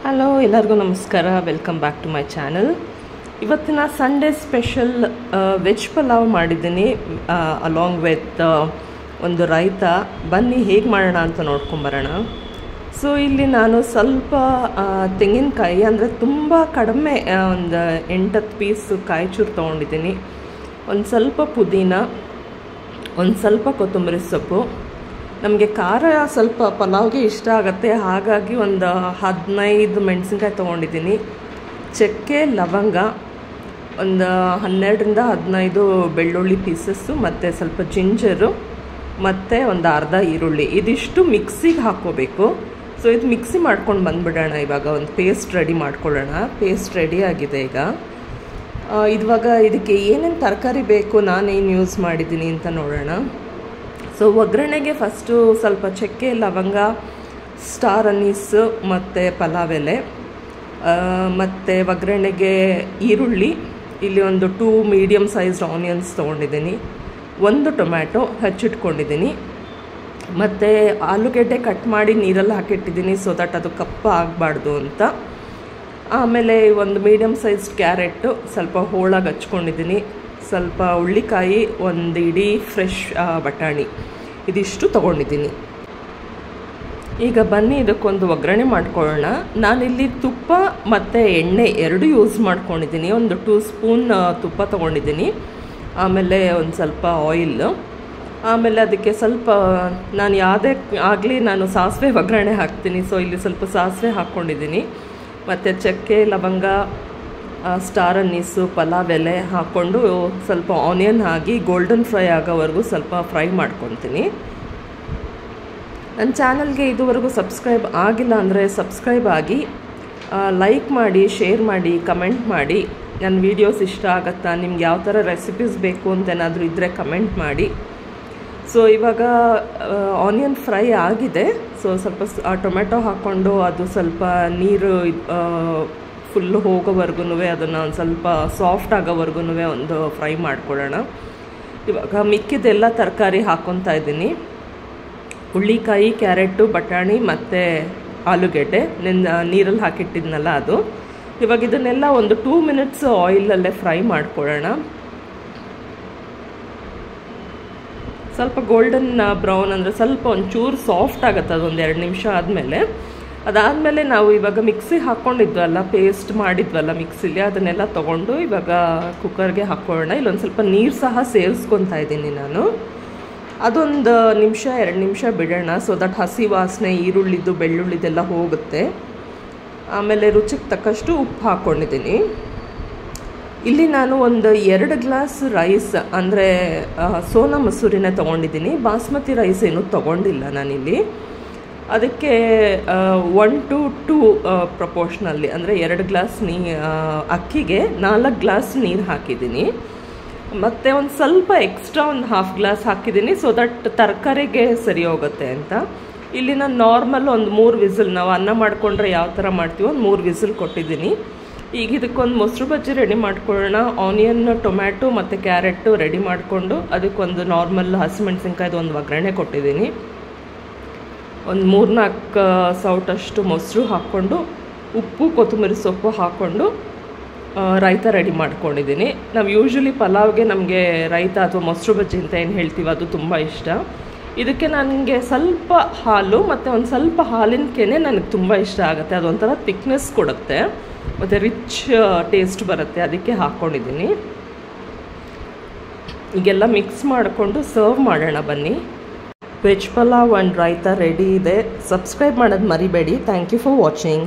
Hello ಎಲ್ಲರಿಗೂ ನಮಸ್ಕಾರ, welcome back to my channel. ಇವತ್ತಿನ ಸಂಡೇ ಸ್ಪೆಷಲ್ ವೆಜ್ ಪಲಾವ್ ಮಾಡಿದ್ದೀನಿ ಅಲಾಂಗ್ ವಿತ್ ಒಂದು ರೈತ. ಬನ್ನಿ ಹೇಗೆ ಮಾಡೋಣ ಅಂತ ನೋಡ್ಕೊಂಬರೋಣ. ಸೊ ಇಲ್ಲಿ ನಾನು ಸ್ವಲ್ಪ ತೆಂಗಿನಕಾಯಿ ಅಂದರೆ ತುಂಬ ಕಡಿಮೆ ಒಂದು 8-10 ಪೀಸ್ ಕಾಯಿ ಚೂರು ತೊಗೊಂಡಿದ್ದೀನಿ. ಒಂದು ಸ್ವಲ್ಪ ಪುದೀನ, ಒಂದು ಸ್ವಲ್ಪ ಕೊತ್ತಂಬರಿ ಸೊಪ್ಪು. ನಮಗೆ ಖಾರ ಸ್ವಲ್ಪ ಪಲಾವ್ಗೆ ಇಷ್ಟ ಆಗುತ್ತೆ, ಹಾಗಾಗಿ ಒಂದು 15 ಮೆಣಸಿನ್ಕಾಯಿ ತೊಗೊಂಡಿದ್ದೀನಿ. ಚಕ್ಕೆ, ಲವಂಗ, ಒಂದು 12-15 ಬೆಳ್ಳುಳ್ಳಿ ಪೀಸಸ್ಸು, ಮತ್ತು ಸ್ವಲ್ಪ ಜಿಂಜರು, ಮತ್ತು ಒಂದು ಅರ್ಧ ಈರುಳ್ಳಿ. ಇದಿಷ್ಟು ಮಿಕ್ಸಿಗೆ ಹಾಕ್ಕೋಬೇಕು. ಸೊ ಇದು ಮಿಕ್ಸಿ ಮಾಡ್ಕೊಂಡು ಬಂದುಬಿಡೋಣ. ಇವಾಗ ಒಂದು ಪೇಸ್ಟ್ ರೆಡಿ ಮಾಡ್ಕೊಳ್ಳೋಣ. ಪೇಸ್ಟ್ ರೆಡಿ ಆಗಿದೆ ಈಗ. ಇವಾಗ ಇದಕ್ಕೆ ಏನೇನು ತರಕಾರಿ ಬೇಕು, ನಾನೇನು ಯೂಸ್ ಮಾಡಿದ್ದೀನಿ ಅಂತ ನೋಡೋಣ. ಸೊ ಒಗ್ಗರಣೆಗೆ ಫಸ್ಟು ಸ್ವಲ್ಪ ಚಕ್ಕೆ, ಲವಂಗ, ಸ್ಟಾರ್ ಅನೀಸ್ ಮತ್ತು ಪಲಾವ್ ಎಲೆ, ಮತ್ತು ಒಗ್ಗರಣೆಗೆ ಈರುಳ್ಳಿ, ಇಲ್ಲಿ ಒಂದು 2 ಮೀಡಿಯಮ್ ಸೈಜ್ಡ್ ಆನಿಯನ್ಸ್ ತೊಗೊಂಡಿದ್ದೀನಿ, 1 ಟೊಮ್ಯಾಟೊ ಹೆಚ್ಚಿಟ್ಕೊಂಡಿದ್ದೀನಿ, ಮತ್ತು ಆಲೂಗೆಡ್ಡೆ ಕಟ್ ಮಾಡಿ ನೀರಲ್ಲಿ ಹಾಕಿಟ್ಟಿದ್ದೀನಿ ಸೊ ದಟ್ ಅದು ಕಪ್ಪ ಆಗಬಾರ್ದು ಅಂತ. ಆಮೇಲೆ ಒಂದು ಮೀಡಿಯಮ್ ಸೈಜ್ಡ್ ಕ್ಯಾರೆಟು ಸ್ವಲ್ಪ ಹೋಳಾಗಿ ಹಚ್ಕೊಂಡಿದ್ದೀನಿ, ಸ್ವಲ್ಪ ಹುಳ್ಳಿಕಾಯಿ, ಒಂದು ಇಡೀ ಫ್ರೆಶ್ ಬಟಾಣಿ, ಇದಿಷ್ಟು ತೊಗೊಂಡಿದ್ದೀನಿ. ಈಗ ಬನ್ನಿ ಇದಕ್ಕೊಂದು ಒಗ್ಗರಣೆ ಮಾಡ್ಕೊಳ್ಳೋಣ. ನಾನಿಲ್ಲಿ ತುಪ್ಪ ಮತ್ತು ಎಣ್ಣೆ 2 ಯೂಸ್ ಮಾಡ್ಕೊಂಡಿದ್ದೀನಿ. ಒಂದು 2 ಸ್ಪೂನ್ ತುಪ್ಪ ತೊಗೊಂಡಿದ್ದೀನಿ, ಆಮೇಲೆ ಒಂದು ಸ್ವಲ್ಪ ಆಯಿಲ್, ಆಮೇಲೆ ಅದಕ್ಕೆ ಸ್ವಲ್ಪ ನಾನು ಯಾವುದೇ ಆಗಲಿ ನಾನು ಸಾಸಿವೆ ಒಗ್ಗರಣೆ ಹಾಕ್ತೀನಿ. ಸೊ ಇಲ್ಲಿ ಸ್ವಲ್ಪ ಸಾಸಿವೆ ಹಾಕ್ಕೊಂಡಿದ್ದೀನಿ, ಮತ್ತು ಚಕ್ಕೆ, ಲವಂಗ, ಸ್ಟಾರ್ ಅನ್ನೀಸು, ಪಲಾವ್ ಎಲೆ ಹಾಕ್ಕೊಂಡು ಸ್ವಲ್ಪ ಆನಿಯನ್ ಹಾಕಿ ಗೋಲ್ಡನ್ ಫ್ರೈ ಆಗೋವರೆಗೂ ಸ್ವಲ್ಪ ಫ್ರೈ ಮಾಡ್ಕೊತೀನಿ. ನನ್ನ ಚಾನಲ್ಗೆ ಇದುವರೆಗೂ ಸಬ್ಸ್ಕ್ರೈಬ್ ಆಗಿಲ್ಲ ಅಂದರೆ ಸಬ್ಸ್ಕ್ರೈಬ್ ಆಗಿ, ಲೈಕ್ ಮಾಡಿ, ಶೇರ್ ಮಾಡಿ, ಕಮೆಂಟ್ ಮಾಡಿ. ನನ್ನ ವೀಡಿಯೋಸ್ ಇಷ್ಟ ಆಗುತ್ತಾ, ನಿಮ್ಗೆ ಯಾವ ಥರ ರೆಸಿಪೀಸ್ ಬೇಕು ಅಂತ ಏನಾದರೂ ಇದ್ದರೆ ಕಮೆಂಟ್ ಮಾಡಿ. ಸೊ ಇವಾಗ ಆನಿಯನ್ ಫ್ರೈ ಆಗಿದೆ. ಸೊ ಸ್ವಲ್ಪ ಟೊಮೆಟೊ ಹಾಕ್ಕೊಂಡು ಅದು ಸ್ವಲ್ಪ ನೀರು ಫುಲ್ಲು ಹೋಗೋವರೆಗೂ ಅದನ್ನು ಒಂದು ಸ್ವಲ್ಪ ಸಾಫ್ಟ್ ಆಗೋವರೆಗೂ ಒಂದು ಫ್ರೈ ಮಾಡ್ಕೊಳ್ಳೋಣ. ಇವಾಗ ಮಿಕ್ಕಿದೆಲ್ಲ ತರಕಾರಿ ಹಾಕ್ಕೊತಾ ಇದ್ದೀನಿ. ಹುಳ್ಳಿಕಾಯಿ, ಕ್ಯಾರೆಟು, ಬಟಾಣಿ ಮತ್ತು ಆಲೂಗೆಡ್ಡೆ ನೀರಲ್ಲಿ ಹಾಕಿಟ್ಟಿದ್ನಲ್ಲ ಅದು. ಇವಾಗ ಇದನ್ನೆಲ್ಲ ಒಂದು 2 ಮಿನಿಟ್ಸ್ ಆಯಿಲಲ್ಲೇ ಫ್ರೈ ಮಾಡ್ಕೊಳ್ಳೋಣ. ಸ್ವಲ್ಪ ಗೋಲ್ಡನ್ ಬ್ರೌನ್ ಅಂದರೆ ಸ್ವಲ್ಪ ಒಂಚೂರು ಸಾಫ್ಟ್ ಆಗುತ್ತೆ ಅದೊಂದು 2 ನಿಮಿಷ ಆದಮೇಲೆ. ಅದಾದಮೇಲೆ ನಾವು ಇವಾಗ ಮಿಕ್ಸಿ ಹಾಕ್ಕೊಂಡಿದ್ವಲ್ಲ, ಪೇಸ್ಟ್ ಮಾಡಿದ್ವಲ್ಲ ಮಿಕ್ಸಿಲಿ, ಅದನ್ನೆಲ್ಲ ತೊಗೊಂಡು ಇವಾಗ ಕುಕ್ಕರ್ಗೆ ಹಾಕ್ಕೊಳ್ಳೋಣ. ಇಲ್ಲೊಂದು ಸ್ವಲ್ಪ ನೀರು ಸಹ ಸೇರಿಸ್ಕೊತಾ ಇದ್ದೀನಿ ನಾನು. ಅದೊಂದು 1-2 ನಿಮಿಷ ಬಿಡೋಣ ಸೊ ದಟ್ ಹಸಿ ವಾಸನೆ, ಈರುಳ್ಳಿದು ಬೆಳ್ಳುಳ್ಳಿದೆಲ್ಲ ಹೋಗುತ್ತೆ. ಆಮೇಲೆ ರುಚಿಗೆ ತಕ್ಕಷ್ಟು ಉಪ್ಪು ಹಾಕ್ಕೊಂಡಿದ್ದೀನಿ. ಇಲ್ಲಿ ನಾನು ಒಂದು 2 ಗ್ಲಾಸ್ ರೈಸ್ ಅಂದರೆ ಸೋನಾ ಮಸೂರಿನ ತೊಗೊಂಡಿದ್ದೀನಿ. ಬಾಸ್ಮತಿ ರೈಸ್ ಏನೂ ತೊಗೊಂಡಿಲ್ಲ ನಾನಿಲ್ಲಿ. ಅದಕ್ಕೆ 1-2 ಪ್ರಪೋರ್ಷನಲ್ಲಿ ಅಂದರೆ 2 ಗ್ಲಾಸ್ ಅಕ್ಕಿಗೆ 4 ಗ್ಲಾಸ್ ನೀರು ಹಾಕಿದ್ದೀನಿ. ಮತ್ತು ಒಂದು ಸ್ವಲ್ಪ ಎಕ್ಸ್ಟ್ರಾ ಒಂದು 1/2 ಗ್ಲಾಸ್ ಹಾಕಿದ್ದೀನಿ ಸೊ ದಟ್ ತರಕಾರಿಗೆ ಸರಿ ಹೋಗುತ್ತೆ ಅಂತ. ಇಲ್ಲಿ ನಾನು ನಾರ್ಮಲ್ ಒಂದು 3 ವಿಸಿಲ್, ನಾವು ಅನ್ನ ಮಾಡಿಕೊಂಡ್ರೆ ಯಾವ ಥರ ಮಾಡ್ತೀವೋ ಒಂದು 3 ವಿಸಿಲ್ ಕೊಟ್ಟಿದ್ದೀನಿ. ಈಗ ಇದಕ್ಕೊಂದು ಮೊಸರು ಬಜ್ಜಿ ರೆಡಿ ಮಾಡ್ಕೊಳ್ಳೋಣ. ಆನಿಯನ್, ಟೊಮ್ಯಾಟೊ ಮತ್ತು ಕ್ಯಾರೆಟು ರೆಡಿ ಮಾಡಿಕೊಂಡು ಅದಕ್ಕೊಂದು ನಾರ್ಮಲ್ ಹಸಿಮೆಣ್ಸಿನ್ಕಾಯ್ದು ಒಂದು ಒಗ್ಗರಣೆ ಕೊಟ್ಟಿದ್ದೀನಿ. ಒಂದು 3-4 ಸೌಟಷ್ಟು ಮೊಸರು ಹಾಕ್ಕೊಂಡು, ಉಪ್ಪು, ಕೊತ್ತಂಬರಿ ಸೊಪ್ಪು ಹಾಕ್ಕೊಂಡು ರೈತ ರೆಡಿ ಮಾಡ್ಕೊಂಡಿದ್ದೀನಿ. ನಾವು ಯೂಶ್ವಲಿ ಪಲಾವ್ಗೆ ನಮಗೆ ರೈತ ಅಥವಾ ಮೊಸರು ಬಜ್ಜಿ ಅಂತ ಏನು ಹೇಳ್ತೀವಿ ಅದು ತುಂಬ ಇಷ್ಟ. ಇದಕ್ಕೆ ನನಗೆ ಸ್ವಲ್ಪ ಹಾಲು ಮತ್ತು ಒಂದು ಸ್ವಲ್ಪ ಹಾಲಿನ ಕೆನೆ ನನಗೆ ತುಂಬ ಇಷ್ಟ ಆಗುತ್ತೆ. ಅದೊಂಥರ ಥಿಕ್ನೆಸ್ ಕೊಡುತ್ತೆ ಮತ್ತು ರಿಚ್ ಟೇಸ್ಟ್ ಬರುತ್ತೆ, ಅದಕ್ಕೆ ಹಾಕ್ಕೊಂಡಿದ್ದೀನಿ. ಈಗೆಲ್ಲ ಮಿಕ್ಸ್ ಮಾಡಿಕೊಂಡು ಸರ್ವ್ ಮಾಡೋಣ ಬನ್ನಿ. Veg pulao and raita ready ಇದೆ. ಸಬ್ಸ್ಕ್ರೈಬ್ ಮಾಡೋದು ಮರಿಬೇಡಿ. Thank you for watching.